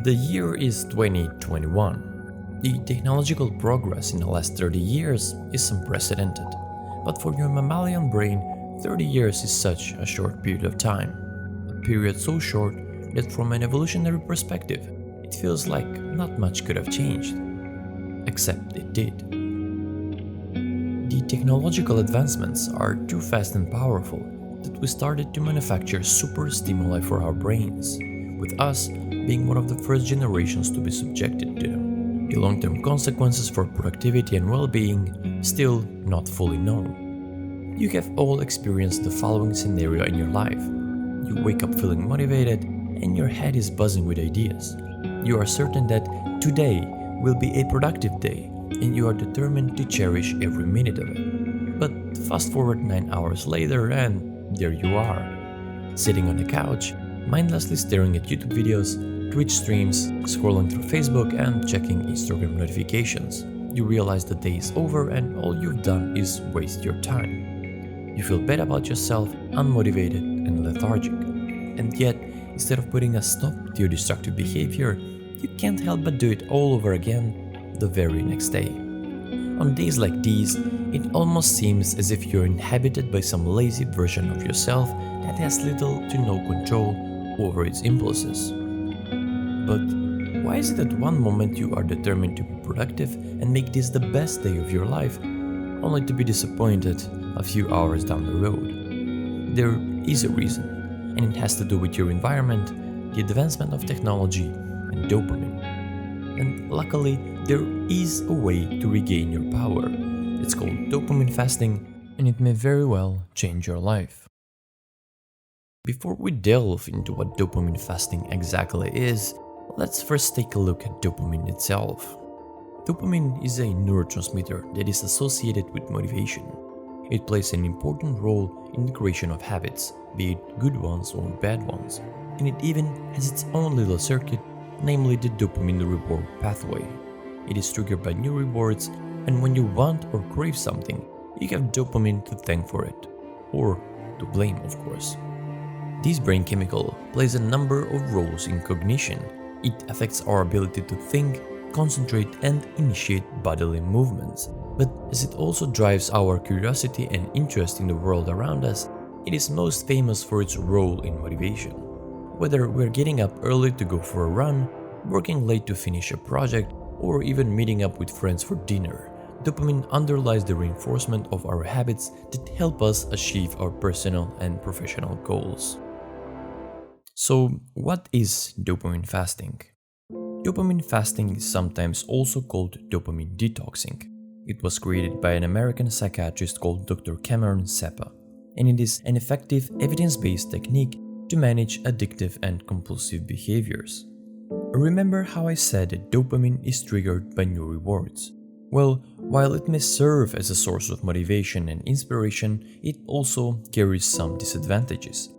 The year is 2021. The technological progress in the last 30 years is unprecedented, but for your mammalian brain, 30 years is such a short period of time. A period so short that from an evolutionary perspective, it feels like not much could have changed. Except it did. The technological advancements are too fast and powerful that we started to manufacture super stimuli for our brains, with us being one of the first generations to be subjected to them. The long-term consequences for productivity and well-being still not fully known. You have all experienced the following scenario in your life. You wake up feeling motivated and your head is buzzing with ideas. You are certain that today will be a productive day and you are determined to cherish every minute of it. But fast forward 9 hours later and there you are, sitting on the couch, mindlessly staring at YouTube videos, Twitch streams, scrolling through Facebook and checking Instagram notifications. You realize the day is over and all you've done is waste your time. You feel bad about yourself, unmotivated and lethargic. And yet, instead of putting a stop to your destructive behavior, you can't help but do it all over again the very next day. On days like these, it almost seems as if you're inhabited by some lazy version of yourself that has little to no control over its impulses. But why is it that one moment you are determined to be productive and make this the best day of your life, only to be disappointed a few hours down the road? There is a reason, and it has to do with your environment, the advancement of technology, and dopamine. And luckily, there is a way to regain your power. It's called dopamine fasting, and it may very well change your life. Before we delve into what dopamine fasting exactly is, let's first take a look at dopamine itself. Dopamine is a neurotransmitter that is associated with motivation. It plays an important role in the creation of habits, be it good ones or bad ones, and it even has its own little circuit, namely the dopamine reward pathway. It is triggered by new rewards, and when you want or crave something, you have dopamine to thank for it, or to blame, of course. This brain chemical plays a number of roles in cognition. It affects our ability to think, concentrate, and initiate bodily movements. But as it also drives our curiosity and interest in the world around us, it is most famous for its role in motivation. Whether we're getting up early to go for a run, working late to finish a project, or even meeting up with friends for dinner, dopamine underlies the reinforcement of our habits that help us achieve our personal and professional goals. So, what is dopamine fasting? Dopamine fasting is sometimes also called dopamine detoxing. It was created by an American psychiatrist called Dr. Cameron Seppa, and it is an effective evidence-based technique to manage addictive and compulsive behaviors. Remember how I said that dopamine is triggered by new rewards? Well, while it may serve as a source of motivation and inspiration, it also carries some disadvantages.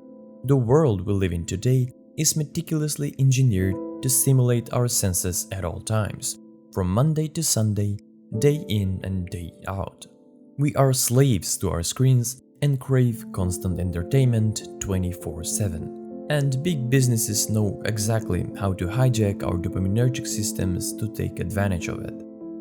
The world we live in today is meticulously engineered to stimulate our senses at all times, from Monday to Sunday, day in and day out. We are slaves to our screens and crave constant entertainment 24/7. And big businesses know exactly how to hijack our dopaminergic systems to take advantage of it.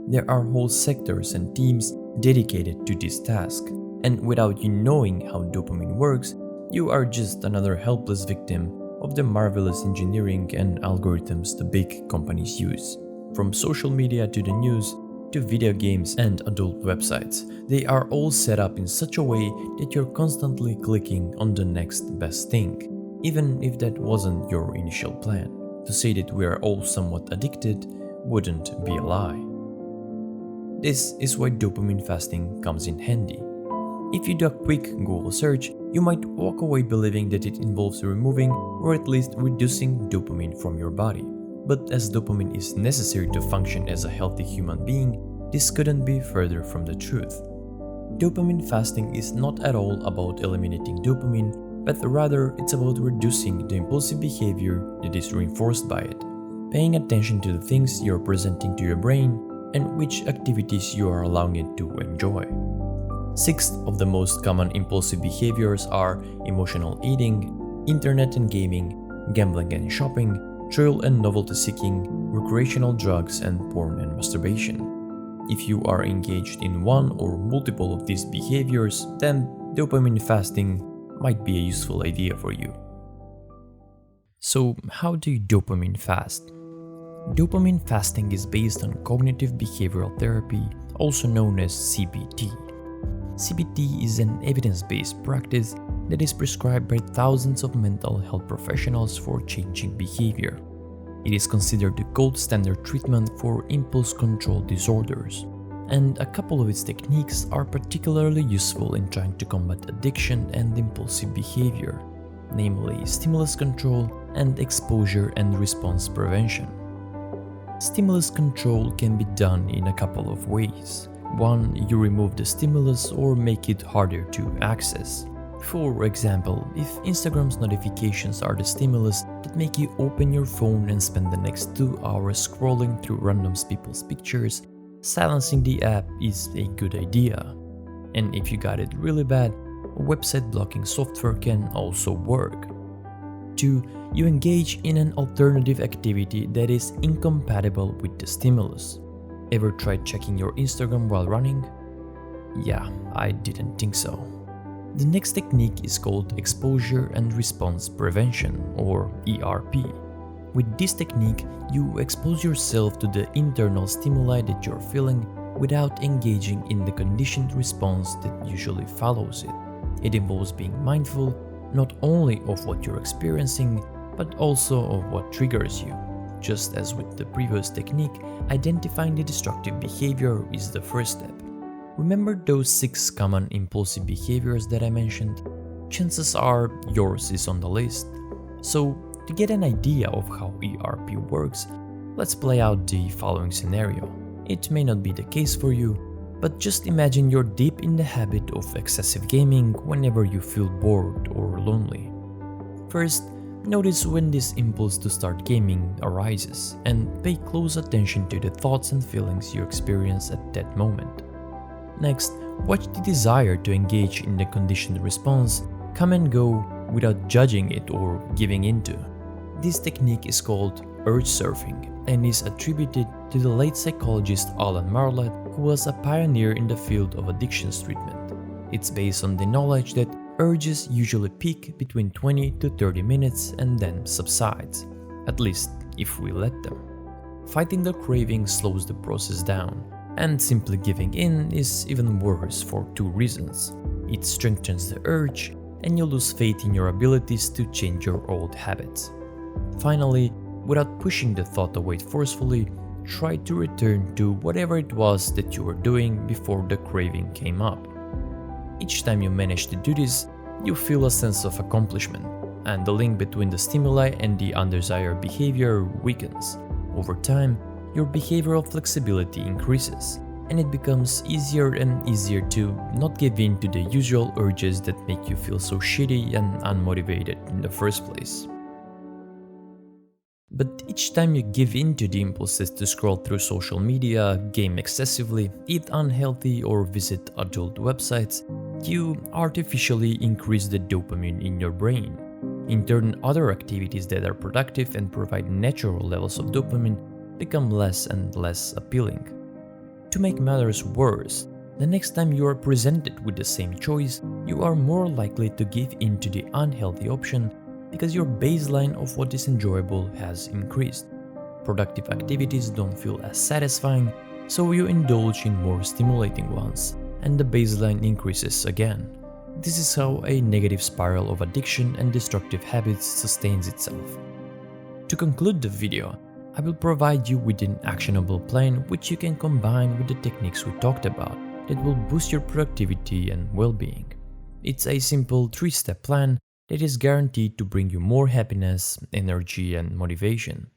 There are whole sectors and teams dedicated to this task, and without you knowing how dopamine works, you are just another helpless victim of the marvelous engineering and algorithms the big companies use. From social media to the news, to video games and adult websites, they are all set up in such a way that you're constantly clicking on the next best thing, even if that wasn't your initial plan. To say that we are all somewhat addicted wouldn't be a lie. This is why dopamine fasting comes in handy. If you do a quick Google search, you might walk away believing that it involves removing or at least reducing dopamine from your body. But as dopamine is necessary to function as a healthy human being, this couldn't be further from the truth. Dopamine fasting is not at all about eliminating dopamine, but rather it's about reducing the impulsive behavior that is reinforced by it, paying attention to the things you're presenting to your brain and which activities you are allowing it to enjoy. 6 of the most common impulsive behaviors are emotional eating, internet and gaming, gambling and shopping, thrill and novelty seeking, recreational drugs, and porn and masturbation. If you are engaged in one or multiple of these behaviors, then dopamine fasting might be a useful idea for you. So, how do you dopamine fast? Dopamine fasting is based on cognitive behavioral therapy, also known as CBT. CBT is an evidence-based practice that is prescribed by thousands of mental health professionals for changing behavior. It is considered the gold standard treatment for impulse control disorders, and a couple of its techniques are particularly useful in trying to combat addiction and impulsive behavior, namely stimulus control and exposure and response prevention. Stimulus control can be done in a couple of ways. One, you remove the stimulus or make it harder to access. For example, if Instagram's notifications are the stimulus that make you open your phone and spend the next 2 hours scrolling through random people's pictures, silencing the app is a good idea. And if you got it really bad, a website blocking software can also work. 2. You engage in an alternative activity that is incompatible with the stimulus. Ever tried checking your Instagram while running? Yeah, I didn't think so. The next technique is called exposure and response prevention, or ERP. With this technique, you expose yourself to the internal stimuli that you're feeling without engaging in the conditioned response that usually follows it. It involves being mindful not only of what you're experiencing, but also of what triggers you. Just as with the previous technique, identifying the destructive behavior is the first step. Remember those 6 common impulsive behaviors that I mentioned? Chances are yours is on the list. So, to get an idea of how ERP works, let's play out the following scenario. It may not be the case for you, but just imagine you're deep in the habit of excessive gaming whenever you feel bored or lonely. First, notice when this impulse to start gaming arises and pay close attention to the thoughts and feelings you experience at that moment. Next, watch the desire to engage in the conditioned response come and go without judging it or giving into. This technique is called urge surfing and is attributed to the late psychologist Alan Marlatt, who was a pioneer in the field of addictions treatment. It's based on the knowledge that urges usually peak between 20 to 30 minutes and then subsides, at least if we let them. Fighting the craving slows the process down, and simply giving in is even worse for 2 reasons. It strengthens the urge, and you lose faith in your abilities to change your old habits. Finally, without pushing the thought away forcefully, try to return to whatever it was that you were doing before the craving came up. Each time you manage to do this, you feel a sense of accomplishment, and the link between the stimuli and the undesired behavior weakens. Over time, your behavioral flexibility increases, and it becomes easier and easier to not give in to the usual urges that make you feel so shitty and unmotivated in the first place. But each time you give in to the impulses to scroll through social media, game excessively, eat unhealthy, or visit adult websites, you artificially increase the dopamine in your brain. In turn, other activities that are productive and provide natural levels of dopamine become less and less appealing. To make matters worse, the next time you are presented with the same choice, you are more likely to give in to the unhealthy option because your baseline of what is enjoyable has increased. Productive activities don't feel as satisfying, so you indulge in more stimulating ones, and the baseline increases again. This is how a negative spiral of addiction and destructive habits sustains itself. To conclude the video, I will provide you with an actionable plan which you can combine with the techniques we talked about that will boost your productivity and well-being. It's a simple 3-step plan that is guaranteed to bring you more happiness, energy, and motivation.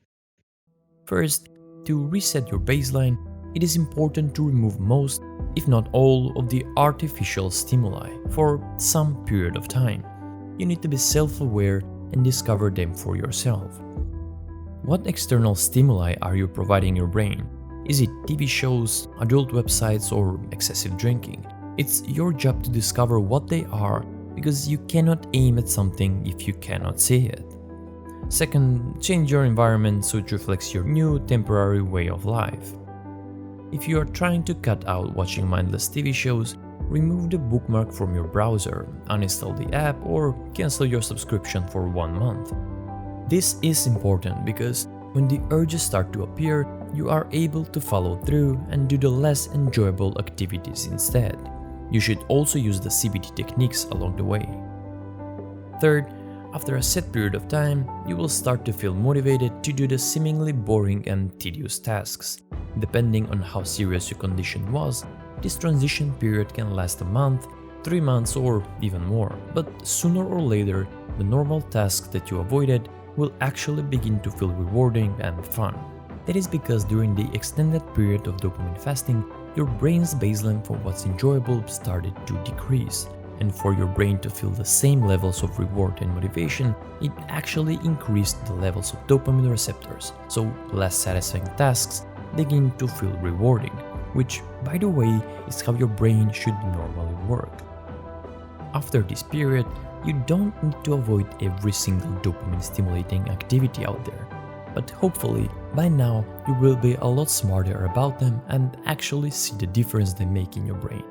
First, to reset your baseline, it is important to remove most, if not all, of the artificial stimuli for some period of time. You need to be self-aware and discover them for yourself. What external stimuli are you providing your brain? Is it TV shows, adult websites, or excessive drinking? It's your job to discover what they are, because you cannot aim at something if you cannot see it. Second, change your environment so it reflects your new temporary way of life. If you are trying to cut out watching mindless TV shows, remove the bookmark from your browser, uninstall the app, or cancel your subscription for 1 month. This is important because when the urges start to appear, you are able to follow through and do the less enjoyable activities instead. You should also use the CBT techniques along the way. Third, after a set period of time, you will start to feel motivated to do the seemingly boring and tedious tasks. Depending on how serious your condition was, this transition period can last a month, 3 months, or even more. But sooner or later, the normal tasks that you avoided will actually begin to feel rewarding and fun. That is because during the extended period of dopamine fasting, your brain's baseline for what's enjoyable started to decrease. And for your brain to feel the same levels of reward and motivation, it actually increased the levels of dopamine receptors, so less satisfying tasks begin to feel rewarding, which, by the way, is how your brain should normally work. After this period, you don't need to avoid every single dopamine-stimulating activity out there, but hopefully, by now, you will be a lot smarter about them and actually see the difference they make in your brain.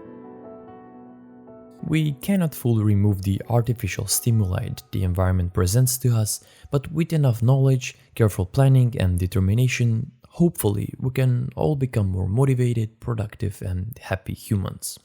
We cannot fully remove the artificial stimuli the environment presents to us, but with enough knowledge, careful planning, and determination, hopefully we can all become more motivated, productive, and happy humans.